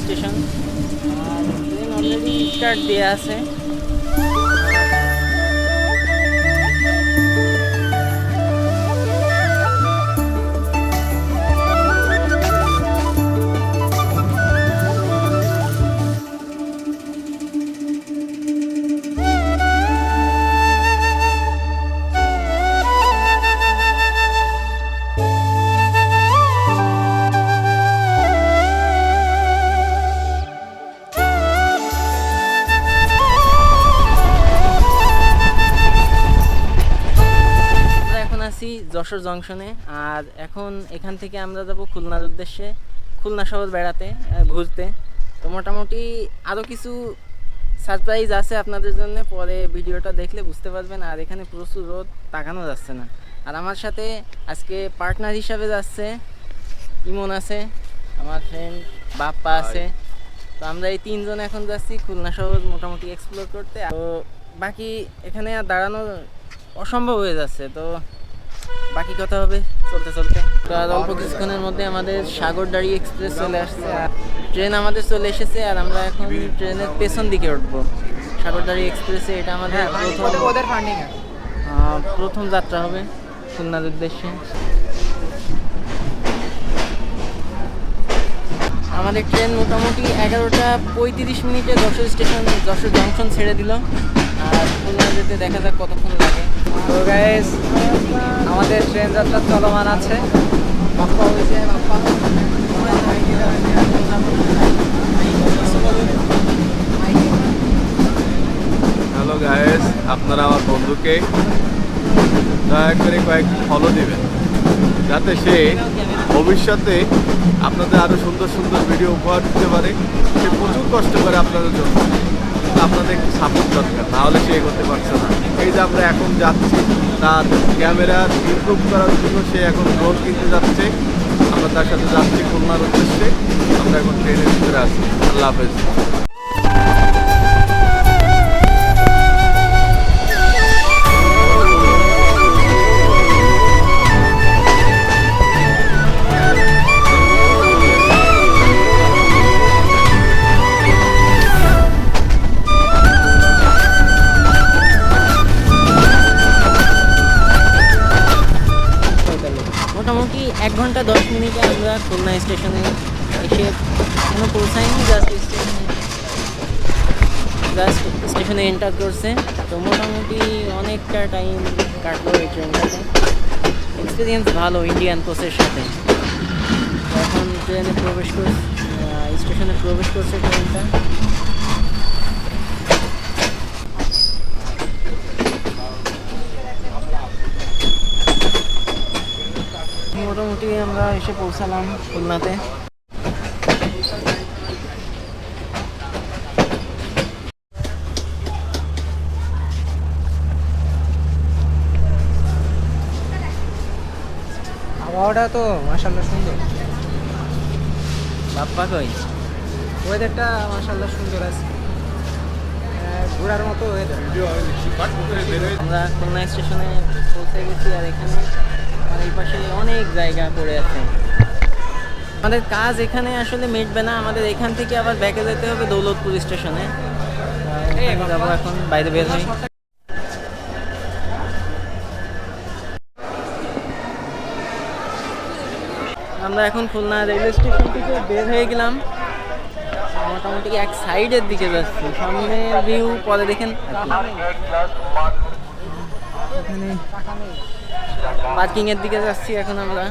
Station. আর train already start দেওয়া আছে। যশোর জংশনে। আর এখন এখান থেকে আমরা যাব খুলনার উদ্দেশ্যে, খুলনা শহর বেড়াতে ঘুরতে। তো মোটামুটি আরও কিছু সারপ্রাইজ আছে আপনাদের জন্য, পরে ভিডিওটা দেখলে বুঝতে পারবেন। আর এখানে প্রচুর রোদ, তাকানো যাচ্ছে না। আর আমার সাথে আজকে পার্টনার হিসাবে যাচ্ছে ইমন আছে, আমার ফ্রেন্ড বাপ্পা আছে। তো আমরা এই তিনজন এখন যাচ্ছি খুলনা শহর মোটামুটি এক্সপ্লোর করতে। তো বাকি এখানে আর দাঁড়ানো অসম্ভব হয়ে যাচ্ছে, তো বাকি কথা হবে চলতে চলতে। তো আর অল্প কিছুক্ষণের মধ্যে আমাদের সাগরদাড়ি এক্সপ্রেস চলে আসছে, আর ট্রেন আমাদের চলে এসেছে। আর আমরা এখন ট্রেনের পেছন দিকে উঠবো সাগরদাড়ি এক্সপ্রেসে। এটা আমাদের প্রথম যাত্রা হবে খুলনার উদ্দেশ্যে। আমাদের ট্রেন মোটামুটি 11:35 যশোর স্টেশন, যশোর জংশন ছেড়ে দিল। আর খুলনা যেতে দেখা যাক কতক্ষণ লাগে। তো গাইস, আমাদের ট্রেন যাত্রা চলমান আছে। হ্যালো গাইস, আপনারা আমার বন্ধুকে দয়া করে কয়েকটি ফলো দিবেন, যাতে সে ভবিষ্যতে আপনাদের আরও সুন্দর সুন্দর ভিডিও উপহার দিতে পারে। সে প্রচুর কষ্ট করে আপনাদের জন্য, আপনাদের একটু সাপোর্ট দরকার, নাহলে সে এগোতে পারছে না। এই যে আমরা এখন যাচ্ছি, তার ক্যামেরার ইমপ্রুভ করার জন্য সে এখন ড্রোন কিনতে যাচ্ছে। আমরা তার সাথে যাচ্ছি খুলনার উদ্দেশ্যে। আমরা এখন ট্রেনের ভিতরে আছি। আল্লাহ হাফেজ। মোটামুটি 1 ঘন্টা 10 মিনিটে আমরা খুলনা স্টেশনে এসে এখনো পৌঁছাইনি, জাস্ট স্টেশনে এন্টার করছে। তো মোটামুটি অনেকটা টাইম কাটলো এই ট্রেনটাতে। এক্সপিরিয়েন্স ভালো ইন্ডিয়ান পোস্টের সাথে। এখন ট্রেনে স্টেশনে প্রবেশ করছে ট্রেনটা। মোটামুটি আমরা এসে পৌঁছালাম খুলনাতে। আবহাওয়াটা তো মাশাআল্লাহ সুন্দর। বাপ্পা কই? ওয়েদারটা মাশাআল্লাহ সুন্দর আছে, ঘোরার মতো ওয়েদার। আমরা খুলনা স্টেশনে পৌঁছে গেছি। আর এখানে এই পাশে অনেক জায়গা পড়ে আছে। আমাদের কাজ এখানে আসলে মিটবে না, আমাদের এখান থেকে আবার ব্যাকে যেতে হবে দৌলতপুর স্টেশনে। যাবো এখন, বাইরে বের হই। আমরা এখন খুলনা রেলওয়ে স্টেশন থেকে বের হয়ে গেলাম। মোটামুটি এক সাইডের দিকে যাচ্ছি, সামনে ভিউ পরে দেখেন। এখানে পার্কিং এর দিকে যাচ্ছি এখন আমরা।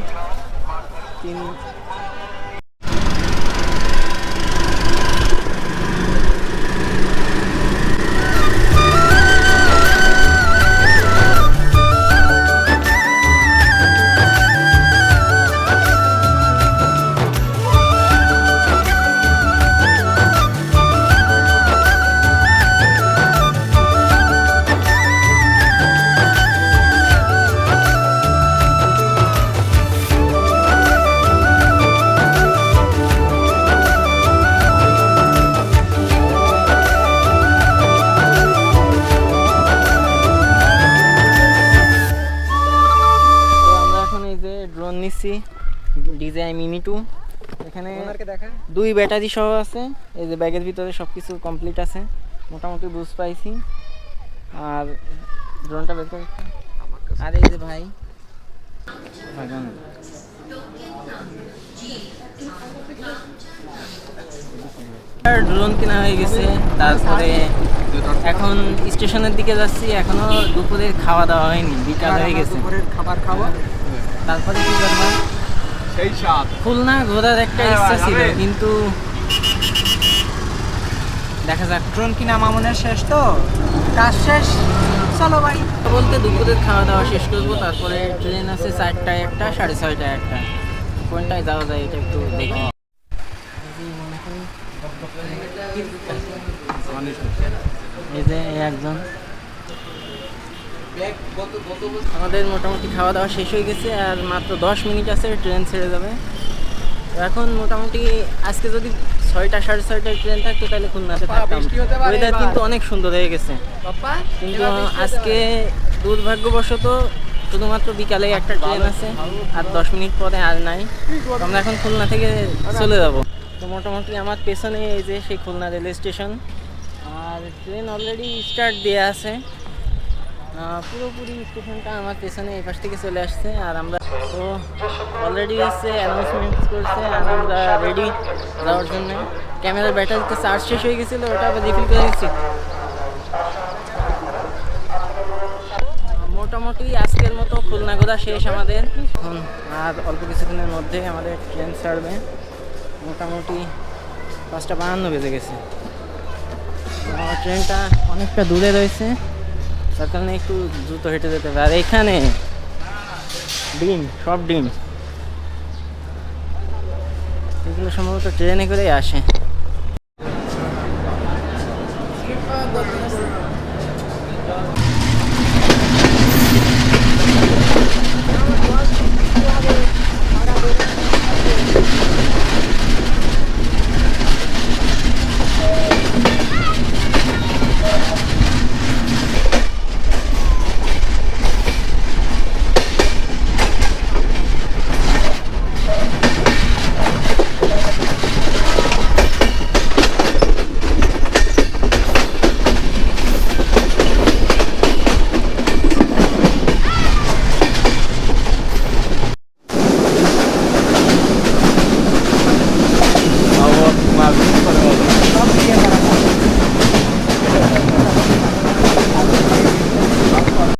এখানে ওনারকে দেখা। 2 ব্যাটারি সহ আছে। এই যে ব্যাগের ভিতরে সব কিছু কমপ্লিট আছে, মোটামুটি বুঝ পাইছি। আর ড্রোনটা বের করে একটু। আর এই যে ভাই ড্রোন কেনা হয়ে গেছে। তারপরে এখন স্টেশনের দিকে যাচ্ছি, এখনো দুপুরের খাওয়া দাওয়া হয়নি, বিকাল হয়ে গেছে। দুপুরের খাবার খাবো। তারপরে কি করবো, সেই সাত খুলনা ঘোরার একটা ইচ্ছা ছিল, কিন্তু দেখা যাক। ড্রোন কিনা মামুনের শেষ তো, কাজ শেষ, চলো ভাই। বলতে দুপুরের খাওয়া দাওয়া শেষ করবো, তারপরে ট্রেন আছে 4টায় একটা, 6:30টায় একটা। কোনটায় যাওয়া যায় এটা একটু দেখি। এই যে এই একজন, আমাদের মোটামুটি খাওয়া দাওয়া শেষ হয়ে গেছে, আর মাত্র 10 মিনিট আছে ট্রেন ছেড়ে যাবে। তো এখন মোটামুটি আজকে যদি 6টা 6:30টায় ট্রেন থাকতো তাহলে খুলনাতে থাকতাম। ওয়েদার কিন্তু অনেক সুন্দর হয়ে গেছে, কিন্তু আজকে দুর্ভাগ্যবশত শুধুমাত্র বিকালে একটা ট্রেন আছে, আর 10 মিনিট পরে আর নাই। তো আমরা এখন খুলনা থেকে চলে যাব। তো মোটামুটি আমার পেছনে এই যে সেই খুলনা রেলওয়ে স্টেশন, আর ট্রেন অলরেডি স্টার্ট দেওয়া আছে। পুরোপুরি স্টেশনটা আমার পেছনে এই পাশ থেকে চলে আসছে, আর আমরা তো অলরেডি হচ্ছে অ্যানাউন্সমেন্ট করছে, আর আমরা রেডি যাওয়ার জন্য। ক্যামেরার ব্যাটারিতে চার্জ শেষ হয়ে গেছিলো, ওটা আবার রিফিল করে নিচ্ছি। মোটামুটি আজকের মতো খুলনা ঘোরা শেষ আমাদের। এখন আর অল্প কিছুদিনের মধ্যে আমাদের ট্রেন ছাড়বে। মোটামুটি 5:52 বেজে গেছে। আমার ট্রেনটা অনেকটা দূরে রয়েছে, তার কারণে একটু দ্রুত হেঁটে যেতে হবে। আর এখানে ডিম, সব ডিম, এগুলো সম্ভবত ট্রেনে করেই আসে।